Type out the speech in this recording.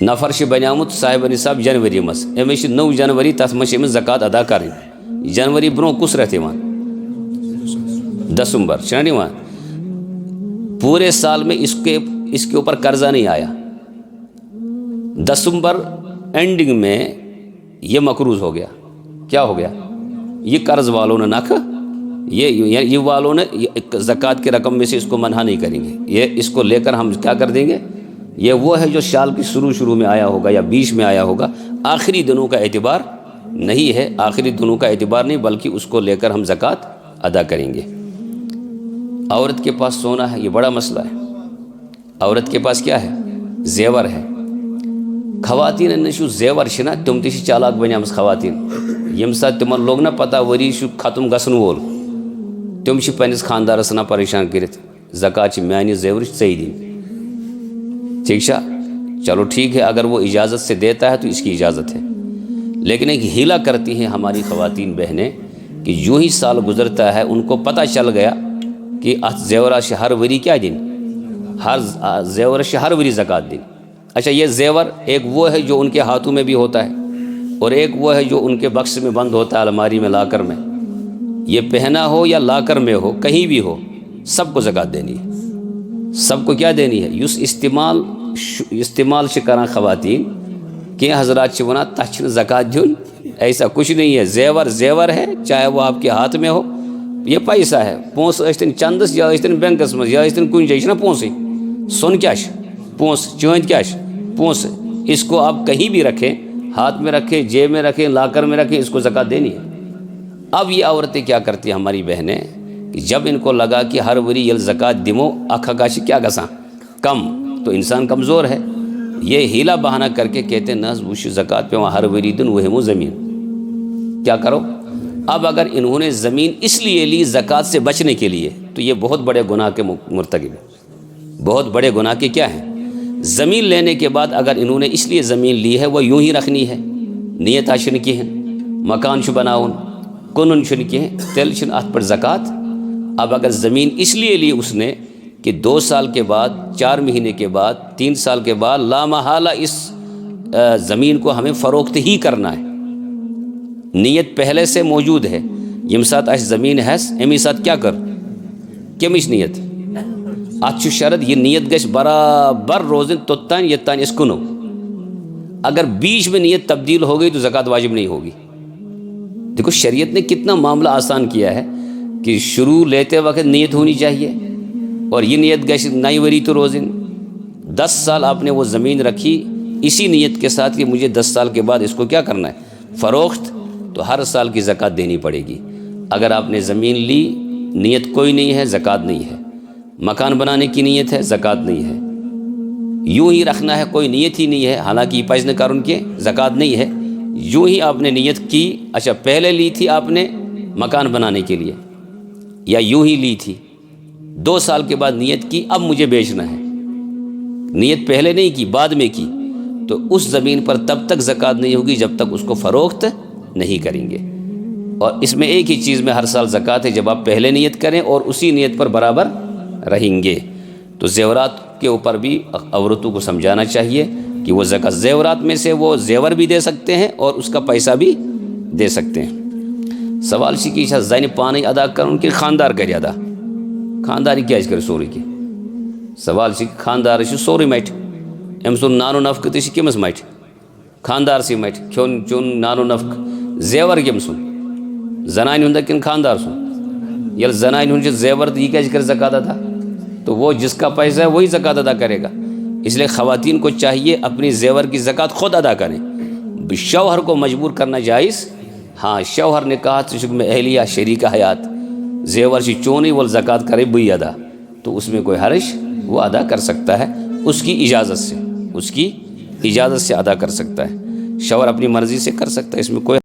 نفر بنیامت صاحب نصاب جنوری مس امس 9 جنوری تر مس زکات ادا کریں جنوری برو کس رت دسمبر چھنا پورے سال میں اس کے اوپر قرضہ نہیں آیا، دسمبر اینڈنگ میں یہ مقروض ہو گیا، کیا ہو گیا؟ یہ قرض والوں نے نکھ یہ والوں نے زکوٰۃ کی رقم میں سے اس کو منع نہیں کریں گے، یہ اس کو لے کر ہم کیا کر دیں گے؟ یہ وہ ہے جو سال کی شروع میں آیا ہوگا یا بیچ میں آیا ہوگا، آخری دنوں کا اعتبار نہیں ہے، آخری دنوں کا اعتبار نہیں بلکہ اس کو لے کر ہم زکوٰۃ ادا کریں گے۔ عورت کے پاس سونا ہے، یہ بڑا مسئلہ ہے۔ عورت کے پاس کیا ہے؟ زیور ہے۔ خواتین نشو زیور چھنا تم تہ چالاک بنیامس خواتین، یم سات تمن لوگ نا پتہ وری ختم گژھن وول تم پنس خاندارس نا پریشان کرت زکوٰۃ میانہ زیور ژے دن، ٹھیک ہے؟ چلو ٹھیک ہے، اگر وہ اجازت سے دیتا ہے تو اس کی اجازت ہے، لیکن ایک ہیلا کرتی ہیں ہماری خواتین بہنیں کہ یوں ہی سال گزرتا ہے ان کو پتہ چل گیا کہ زیورہ ہر وری کیا دن، ہر زیور ہر وری زکوٰۃ دن۔ اچھا، یہ زیور ایک وہ ہے جو ان کے ہاتھوں میں بھی ہوتا ہے اور ایک وہ ہے جو ان کے بکس میں بند ہوتا ہے، الماری میں لاکر میں، یہ پہنا ہو یا لاکر میں ہو کہیں بھی ہو سب کو زکوٰۃ دینی ہے، سب کو کیا دینی ہے؟ یس استعمال کران خواتین کہ حضرات ونان تک زکوٰۃ دن، ایسا کچھ نہیں ہے، زیور ہے چاہے وہ آپ کے ہاتھ میں ہو، یہ پیسہ ہے، پونس ٲسۍتن چندس یا ٲسۍتن بینکس مز یا ٲسۍتن کُنہِ جایہِ چھُنا پونسٕے، سون کیا پونس چٲنٛدۍ کیا پونس، اس کو آپ کہیں بھی رکھیں، ہاتھ میں رکھیں، جیب میں رکھیں، لاکر میں رکھیں، اس کو زکوٰۃ دینی ہے۔ اب یہ عورتیں کیا کرتی ہیں ہماری بہنیں کہ جب ان کو لگا کہ ہر وری یل زکوٰۃ دمو اکھا کیا گسان کم، تو انسان کمزور ہے، یہ ہیلا بہانہ کر کے کہتے ہیں نہ وہ زکوٰۃ پہ ہر وری دن وہ ہمو زمین، کیا کرو؟ اب اگر انہوں نے زمین اس لیے لی زکوٰۃ سے بچنے کے لیے تو یہ بہت بڑے گناہ کے مرتکب ہے، بہت بڑے گناہ کے کیا ہیں؟ زمین لینے کے بعد اگر انہوں نے اس لیے زمین لی ہے وہ یوں ہی رکھنی ہے، نیت آشن کی ہیں، مکان چھ بناؤن کنن چھن کی ہیں، تیل چھن ات پر زکوٰۃ۔ اب اگر زمین اس لیے لی اس نے کہ 2 سال کے بعد، 4 مہینے کے بعد، 3 سال کے بعد لا محالہ اس زمین کو ہمیں فروخت ہی کرنا ہے، نیت پہلے سے موجود ہے، یم سات اس زمین ہے امی سات کیا کر کمش نیت اچھ شرط یہ نیت گش برابر روزن توتان یتان اس کنو، اگر بیچ میں نیت تبدیل ہو گئی تو زکوٰۃ واجب نہیں ہوگی۔ دیکھو شریعت نے کتنا معاملہ آسان کیا ہے کہ شروع لیتے وقت نیت ہونی چاہیے، اور یہ نیت گش نئی وری تو روزن 10 سال آپ نے وہ زمین رکھی اسی نیت کے ساتھ کہ مجھے 10 سال کے بعد اس کو کیا کرنا ہے فروخت، تو ہر سال کی زکوٰۃ دینی پڑے گی۔ اگر آپ نے زمین لی نیت کوئی نہیں ہے زکوٰۃ نہیں ہے، مکان بنانے کی نیت ہے زکوٰۃ نہیں ہے، یوں ہی رکھنا ہے کوئی نیت ہی نہیں ہے، حالانکہ یہ پجن کارن کے زکوٰۃ نہیں ہے، یوں ہی آپ نے نیت کی، اچھا پہلے لی تھی آپ نے مکان بنانے کے لیے یا یوں ہی لی تھی، 2 سال کے بعد نیت کی اب مجھے بیچنا ہے، نیت پہلے نہیں کی بعد میں کی، تو اس زمین پر تب تک زکوٰۃ نہیں ہوگی جب تک اس کو فروخت نہیں کریں گے۔ اور اس میں ایک ہی چیز میں ہر سال زکوٰۃ ہے، جب آپ پہلے نیت کریں اور اسی نیت پر برابر رہیں گے۔ تو زیورات کے اوپر بھی عورتوں کو سمجھانا چاہیے کہ وہ زکوٰۃ زیورات میں سے وہ زیور بھی دے سکتے ہیں اور اس کا پیسہ بھی دے سکتے ہیں۔ سوال کی زین پانے ادا کر ان کے خاندار کر ادا، خانداری کیا کر سوری کی سوال خاندار سوری مٹ ام سن نانو نفق تہ کمس مٹ خاندار سی مٹ کھون چون نانو نفق زیور کم سن زنان ہند کن خاندار سن، یل زنان ہند زیور یہ کیا کر زکوٰۃ ادا، تو وہ جس کا پیسہ ہے وہی زکوٰۃ ادا کرے گا، اس لیے خواتین کو چاہیے اپنی زیور کی زکوٰۃ خود ادا کریں، شوہر کو مجبور کرنا جائز، ہاں شوہر نے کہا تو میں اہلیہ شریک حیات زیور سے چونی وال زکوٰۃ کرے بئی ادا، تو اس میں کوئی حرج وہ ادا کر سکتا ہے اس کی اجازت سے، اس کی اجازت سے ادا کر سکتا ہے، شوہر اپنی مرضی سے کر سکتا ہے، اس میں کوئی